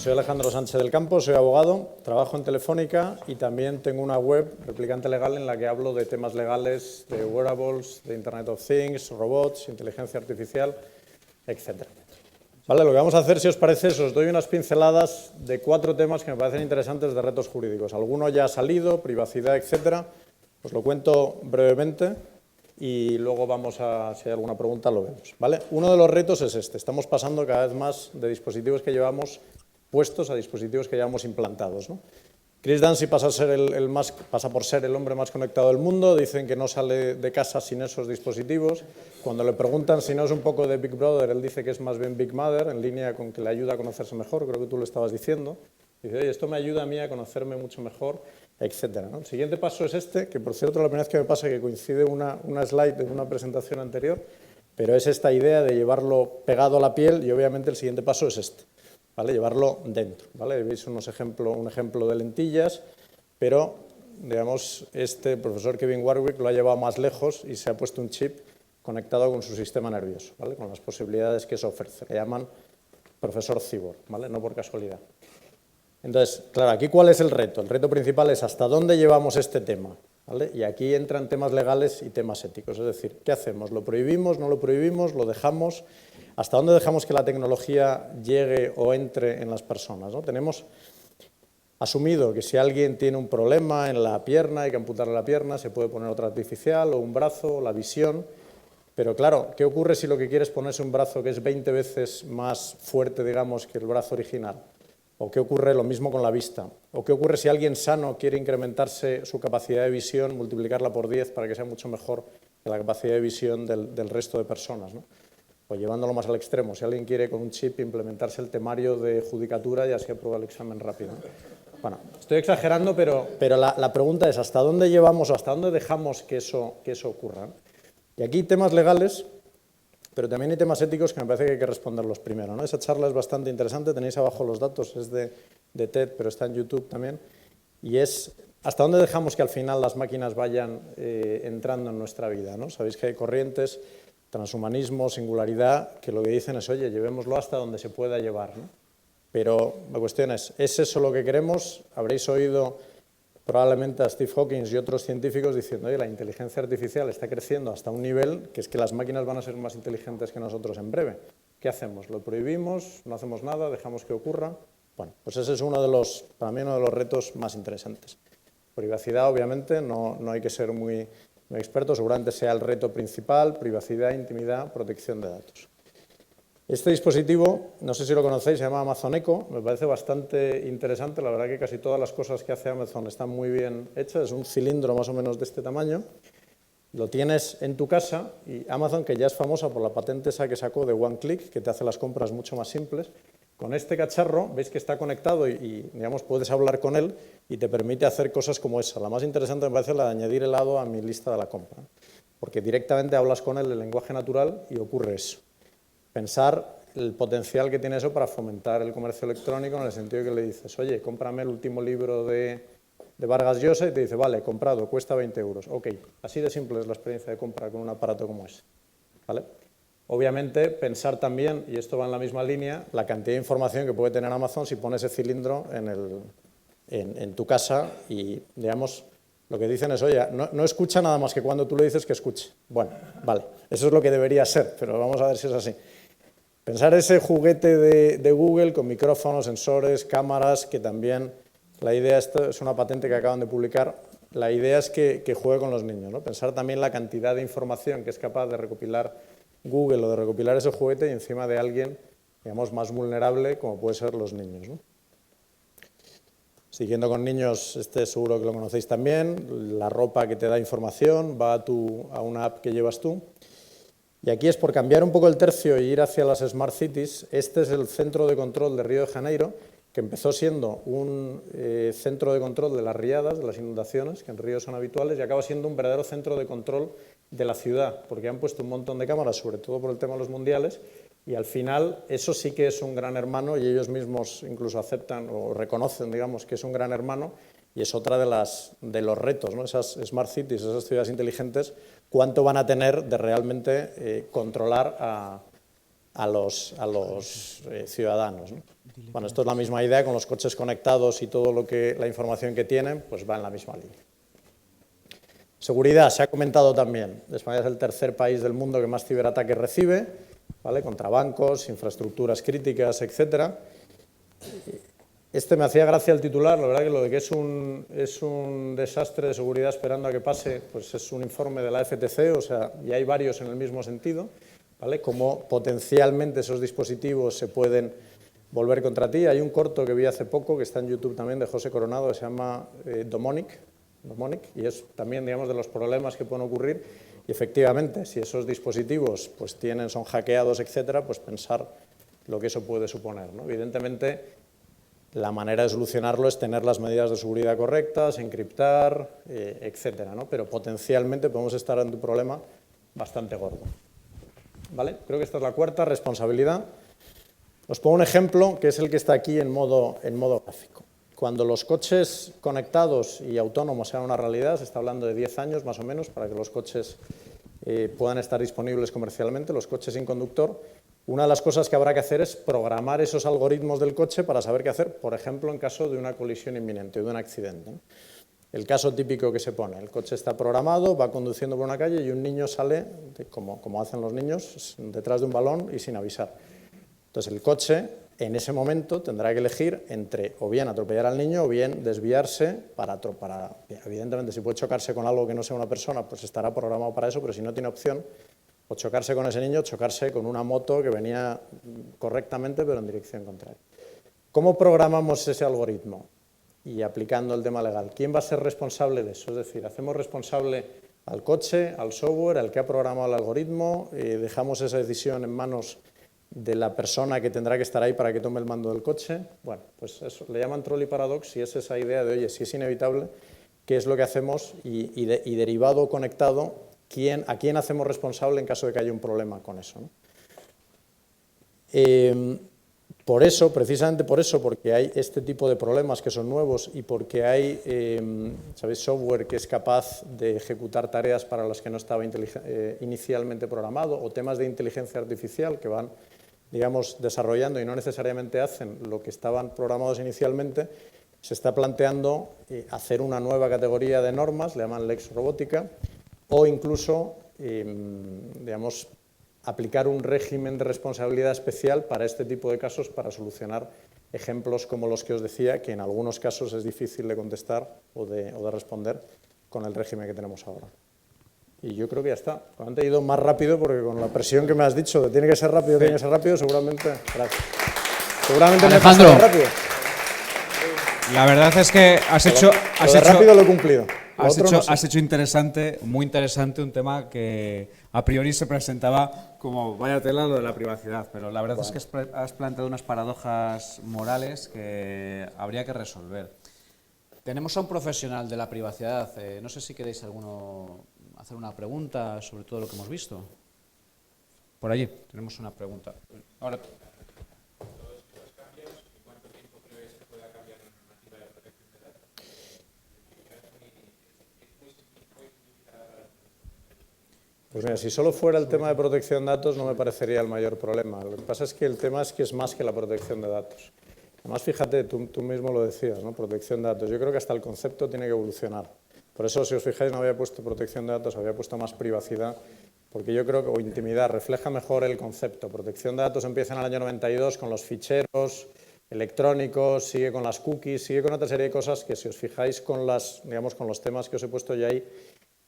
soy Alejandro Sánchez del Campo, soy abogado, trabajo en Telefónica y también tengo una web, Replicante Legal, en la que hablo de temas legales, de wearables, de Internet of Things, robots, inteligencia artificial, etc. Vale, lo que vamos a hacer, si os parece, es os doy unas pinceladas de 4 temas que me parecen interesantes de retos jurídicos. Alguno ya ha salido, privacidad, etc. Os lo cuento brevemente y luego vamos a, si hay alguna pregunta, lo vemos. ¿Vale? Uno de los retos es este. Estamos pasando cada vez más de dispositivos que llevamos puestos a dispositivos que llevamos implantados, ¿no? Chris Dancy pasa por ser el hombre más conectado del mundo. Dicen que no sale de casa sin esos dispositivos. Cuando le preguntan si no es un poco de Big Brother, él dice que es más bien Big Mother, en línea con que le ayuda a conocerse mejor, creo que tú lo estabas diciendo. Dice, oye, esto me ayuda a mí a conocerme mucho mejor, etcétera, ¿no? El siguiente paso es este, que por cierto la primera vez que me pasa que coincide una slide de una presentación anterior, pero es esta idea de llevarlo pegado a la piel y obviamente el siguiente paso es este. ¿Vale? Llevarlo dentro, ¿vale? Veis un ejemplo de lentillas, pero digamos, este profesor Kevin Warwick lo ha llevado más lejos y se ha puesto un chip conectado con su sistema nervioso, ¿vale? Con las posibilidades que eso ofrece. Le llaman profesor cyborg, ¿vale? No por casualidad. Entonces, claro, aquí ¿cuál es el reto? El reto principal es hasta dónde llevamos este tema, ¿vale? Y aquí entran temas legales y temas éticos, es decir, ¿qué hacemos? ¿Lo prohibimos, no lo prohibimos, lo dejamos? ¿Hasta dónde dejamos que la tecnología llegue o entre en las personas, ¿no? Tenemos asumido que si alguien tiene un problema en la pierna, hay que amputarle la pierna, se puede poner otra artificial o un brazo, o la visión, pero claro, ¿qué ocurre si lo que quieres es ponerse un brazo que es 20 veces más fuerte, digamos, que el brazo original? ¿O qué ocurre lo mismo con la vista? ¿O qué ocurre si alguien sano quiere incrementarse su capacidad de visión, multiplicarla por 10 para que sea mucho mejor que la capacidad de visión del resto de personas, ¿no? O llevándolo más al extremo, si alguien quiere con un chip implementarse el temario de judicatura y así aprueba el examen rápido. Bueno, estoy exagerando, pero la pregunta es ¿hasta dónde llevamos o hasta dónde dejamos que eso ocurra? Y aquí temas legales, pero también hay temas éticos que me parece que hay que responderlos primero, ¿no? Esa charla es bastante interesante, tenéis abajo los datos, es de TED, pero está en YouTube también, y es ¿hasta dónde dejamos que al final las máquinas vayan entrando en nuestra vida, ¿no? Sabéis que hay corrientes, transhumanismo, singularidad, que lo que dicen es, oye, llevémoslo hasta donde se pueda llevar, ¿no? Pero la cuestión ¿es eso lo que queremos? Habréis oído probablemente a Steve Hawking y otros científicos diciendo, oye, la inteligencia artificial está creciendo hasta un nivel que es que las máquinas van a ser más inteligentes que nosotros en breve. ¿Qué hacemos? ¿Lo prohibimos? ¿No hacemos nada? ¿Dejamos que ocurra? Bueno, pues ese es para mí uno de los retos más interesantes. Privacidad, obviamente, no hay que ser muy experto, seguramente sea el reto principal, privacidad, intimidad, protección de datos. Este dispositivo, no sé si lo conocéis, se llama Amazon Echo, me parece bastante interesante, la verdad que casi todas las cosas que hace Amazon están muy bien hechas, es un cilindro más o menos de este tamaño, lo tienes en tu casa y Amazon, que ya es famosa por la patente esa que sacó de One Click, que te hace las compras mucho más simples, con este cacharro veis que está conectado y digamos, puedes hablar con él y te permite hacer cosas como esa. La más interesante me parece la de añadir helado a mi lista de la compra, porque directamente hablas con él en lenguaje natural y ocurre eso. Pensar el potencial que tiene eso para fomentar el comercio electrónico en el sentido de que le dices, oye, cómprame el último libro de Vargas Llosa y te dice, vale, comprado, cuesta 20 euros. Ok, así de simple es la experiencia de compra con un aparato como ese, ¿vale? Obviamente, pensar también, y esto va en la misma línea, la cantidad de información que puede tener Amazon si pone ese cilindro en tu casa y, digamos, lo que dicen es, oye, no escucha nada más que cuando tú le dices que escuche. Bueno, vale, eso es lo que debería ser, pero vamos a ver si es así. Pensar ese juguete de Google con micrófonos, sensores, cámaras, que también, la idea, esto es una patente que acaban de publicar, la idea es que juegue con los niños, ¿no? Pensar también la cantidad de información que es capaz de recopilar Google o de recopilar ese juguete y encima de alguien, digamos, más vulnerable como puede ser los niños, ¿no? Siguiendo con niños, este seguro que lo conocéis también, la ropa que te da información va a una app que llevas tú. Y aquí es por cambiar un poco el tercio e ir hacia las Smart Cities. Este es el centro de control de Río de Janeiro, que empezó siendo un centro de control de las riadas, de las inundaciones, que en Río son habituales, y acaba siendo un verdadero centro de control de la ciudad, porque han puesto un montón de cámaras, sobre todo por el tema de los mundiales, y al final eso sí que es un gran hermano y ellos mismos incluso aceptan o reconocen, digamos, que es un gran hermano y es otra de los retos, ¿no? Esas Smart Cities, esas ciudades inteligentes, cuánto van a tener de realmente controlar a los ciudadanos, ¿no? Bueno, esto es la misma idea con los coches conectados y todo lo que la información que tienen, pues va en la misma línea. Seguridad, se ha comentado también. España es el tercer país del mundo que más ciberataques recibe, ¿vale? Contra bancos, infraestructuras críticas, etcétera. Me hacía gracia el titular, la verdad que lo de que es un desastre de seguridad esperando a que pase, pues es un informe de la FTC, o sea, y hay varios en el mismo sentido, ¿vale? Como potencialmente esos dispositivos se pueden volver contra ti. Hay un corto que vi hace poco, que está en YouTube también, de José Coronado, que se llama Domonic, y es también, digamos, de los problemas que pueden ocurrir. Y efectivamente, si esos dispositivos pues son hackeados, etcétera, pues pensar lo que eso puede suponer, ¿no? Evidentemente, la manera de solucionarlo es tener las medidas de seguridad correctas, encriptar, etcétera, ¿no? Pero potencialmente podemos estar ante un problema bastante gordo, ¿vale? Creo que esta es la cuarta, responsabilidad. Os pongo un ejemplo que es el que está aquí en modo gráfico. Cuando los coches conectados y autónomos sean una realidad, se está hablando de 10 años más o menos para que los coches puedan estar disponibles comercialmente, los coches sin conductor. Una de las cosas que habrá que hacer es programar esos algoritmos del coche para saber qué hacer, por ejemplo, en caso de una colisión inminente o de un accidente, ¿no? El caso típico que se pone, el coche está programado, va conduciendo por una calle y un niño sale, como hacen los niños, detrás de un balón y sin avisar. Entonces el coche en ese momento tendrá que elegir entre o bien atropellar al niño o bien desviarse para evidentemente si puede chocarse con algo que no sea una persona, pues estará programado para eso, pero si no tiene opción, o chocarse con ese niño, chocarse con una moto que venía correctamente pero en dirección contraria. ¿Cómo programamos ese algoritmo? Y aplicando el tema legal, ¿quién va a ser responsable de eso? Es decir, ¿hacemos responsable al coche, al software, al que ha programado el algoritmo? ¿Dejamos esa decisión en manos de la persona que tendrá que estar ahí para que tome el mando del coche? Bueno, pues eso le llaman trolley paradox y es esa idea de, oye, si es inevitable, ¿qué es lo que hacemos? Y derivado o conectado, ¿a quién hacemos responsable en caso de que haya un problema con eso, ¿no? Por eso, precisamente por eso, porque hay este tipo de problemas que son nuevos y porque hay, ¿sabéis?, software que es capaz de ejecutar tareas para las que no estaba inicialmente programado, o temas de inteligencia artificial que van, digamos, desarrollando y no necesariamente hacen lo que estaban programados inicialmente, se está planteando hacer una nueva categoría de normas, le llaman Lex Robótica, o incluso, digamos, aplicar un régimen de responsabilidad especial para este tipo de casos para solucionar ejemplos como los que os decía, que en algunos casos es difícil de contestar o de responder con el régimen que tenemos ahora. Y yo creo que ya está. Probablemente he ido más rápido porque con la presión que me has dicho de tiene que ser rápido, tiene que ser rápido, seguramente... Gracias. Seguramente me he pasado rápido. La verdad es que has hecho rápido lo he cumplido. Has hecho interesante, muy interesante, un tema que a priori se presentaba como vaya tela lo de la privacidad, pero la verdad es que has planteado unas paradojas morales que habría que resolver. Tenemos a un profesional de la privacidad, no sé si queréis hacer una pregunta sobre todo lo que hemos visto. Por allí tenemos una pregunta. Ahora. Pues mira, si solo fuera el tema de protección de datos no me parecería el mayor problema. Lo que pasa es que el tema es más que la protección de datos. Además, fíjate, tú mismo lo decías, ¿no? Protección de datos. Yo creo que hasta el concepto tiene que evolucionar. Por eso, si os fijáis, no había puesto protección de datos, había puesto más privacidad, porque yo creo que, o intimidad, refleja mejor el concepto. Protección de datos empieza en el año 92 con los ficheros electrónicos, sigue con las cookies, sigue con otra serie de cosas que, si os fijáis con con los temas que os he puesto ya ahí,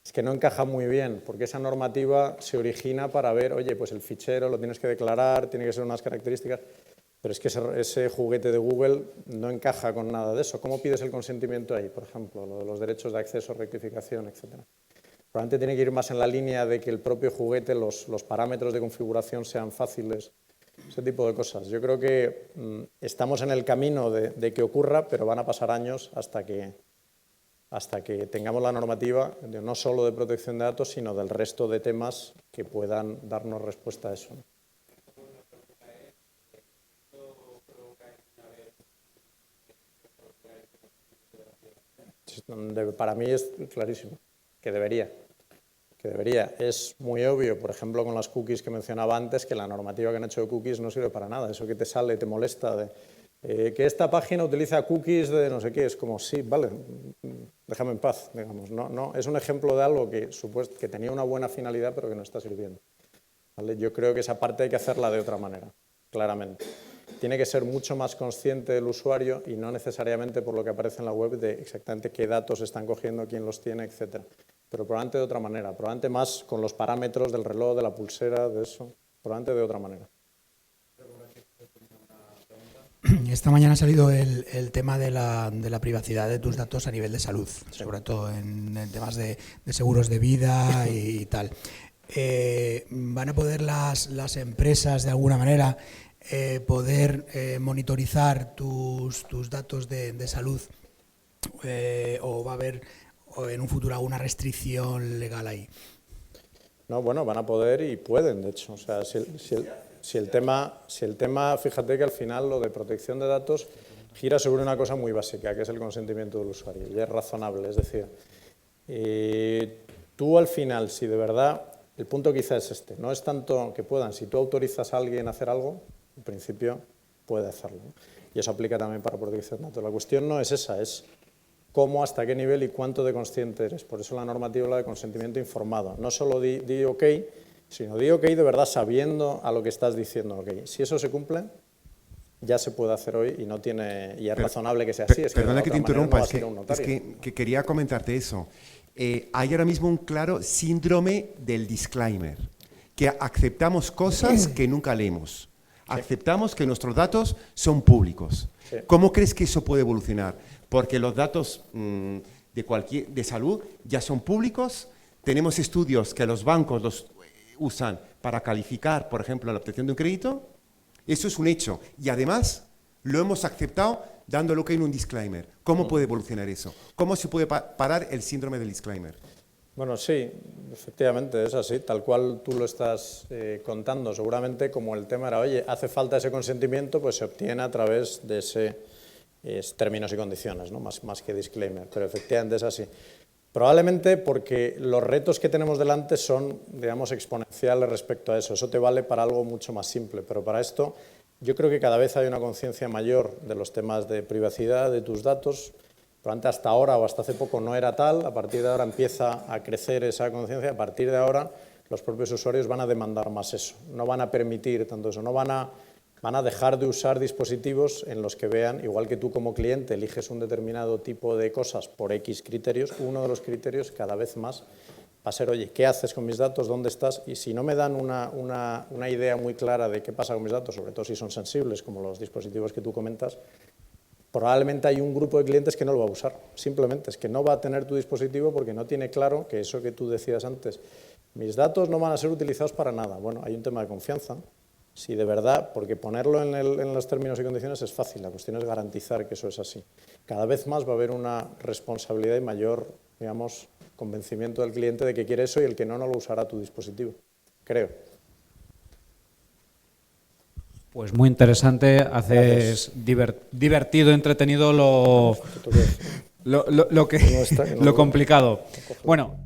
es que no encaja muy bien, porque esa normativa se origina para ver, oye, pues el fichero lo tienes que declarar, tiene que ser unas características, pero es que ese juguete de Google no encaja con nada de eso. ¿Cómo pides el consentimiento ahí, por ejemplo? Lo de los derechos de acceso, rectificación, etcétera. Probablemente tiene que ir más en la línea de que el propio juguete, los parámetros de configuración sean fáciles, ese tipo de cosas. Yo creo que estamos en el camino de que ocurra, pero van a pasar años hasta que tengamos la normativa no solo de protección de datos, sino del resto de temas que puedan darnos respuesta a eso. Para mí es clarísimo, que debería. que debería. Es muy obvio, por ejemplo, con las cookies que mencionaba antes, que la normativa que han hecho de cookies no sirve para nada. Eso que te sale, te molesta, que esta página utiliza cookies de no sé qué, es como, sí, vale, déjame en paz, digamos. No, es un ejemplo de algo que tenía una buena finalidad, pero que no está sirviendo. ¿Vale? Yo creo que esa parte hay que hacerla de otra manera, claramente. Tiene que ser mucho más consciente del usuario y no necesariamente por lo que aparece en la web de exactamente qué datos están cogiendo, quién los tiene, etcétera. Pero probablemente de otra manera, probablemente más con los parámetros del reloj, de la pulsera, de eso, probablemente de otra manera. Esta mañana ha salido el tema de la privacidad de tus datos a nivel de salud, sí, sobre todo en temas de seguros de vida y tal. ¿Van a poder las empresas de alguna manera poder monitorizar tus datos de salud o va a haber en un futuro alguna restricción legal ahí? No, bueno, van a poder y pueden, de hecho. O sea, si el tema, fíjate que al final lo de protección de datos gira sobre una cosa muy básica, que es el consentimiento del usuario, y es razonable. Es decir, tú al final, si de verdad, el punto quizá es este, no es tanto que puedan, si tú autorizas a alguien a hacer algo, en principio puede hacerlo, ¿no? Y eso aplica también para protección de datos. La cuestión no es esa, es cómo, hasta qué nivel y cuánto de consciente eres. Por eso la normativa habla de consentimiento informado. No solo di OK, sino di OK de verdad sabiendo a lo que estás diciendo OK. Si eso se cumple, ya se puede hacer hoy y no tiene, y es razonable que sea así. Perdona que te interrumpa, es que quería comentarte eso. Hay ahora mismo un claro síndrome del disclaimer, que aceptamos cosas que nunca leemos. Aceptamos que nuestros datos son públicos. Sí. ¿Cómo crees que eso puede evolucionar? Porque los datos de salud ya son públicos. Tenemos estudios que los bancos los usan para calificar, por ejemplo, la obtención de un crédito. Eso es un hecho. Y además lo hemos aceptado dándole OK en un disclaimer. ¿Cómo puede evolucionar eso? ¿Cómo se puede parar el síndrome del disclaimer? Bueno, sí, efectivamente, es así, tal cual tú lo estás contando. Seguramente como el tema era, oye, hace falta ese consentimiento, pues se obtiene a través de ese términos y condiciones, ¿no? Más que disclaimer, pero efectivamente es así. Probablemente porque los retos que tenemos delante son, digamos, exponenciales respecto a eso. Eso te vale para algo mucho más simple, pero para esto yo creo que cada vez hay una conciencia mayor de los temas de privacidad, de tus datos. Probablemente hasta ahora o hasta hace poco no era tal, a partir de ahora empieza a crecer esa conciencia, a partir de ahora los propios usuarios van a demandar más eso, no van a permitir tanto eso, van a dejar de usar dispositivos en los que vean, igual que tú como cliente eliges un determinado tipo de cosas por X criterios, uno de los criterios cada vez más va a ser, oye, ¿qué haces con mis datos? ¿Dónde estás? Y si no me dan una idea muy clara de qué pasa con mis datos, sobre todo si son sensibles, como los dispositivos que tú comentas, probablemente hay un grupo de clientes que no lo va a usar. Simplemente es que no va a tener tu dispositivo porque no tiene claro que eso que tú decías antes, mis datos no van a ser utilizados para nada. Bueno, hay un tema de confianza. Si de verdad, porque ponerlo en los términos y condiciones es fácil, la cuestión es garantizar que eso es así. Cada vez más va a haber una responsabilidad y mayor, digamos, convencimiento del cliente de que quiere eso y el que no lo usará tu dispositivo, creo. Pues muy interesante, haces divertido, entretenido lo complicado. Bueno.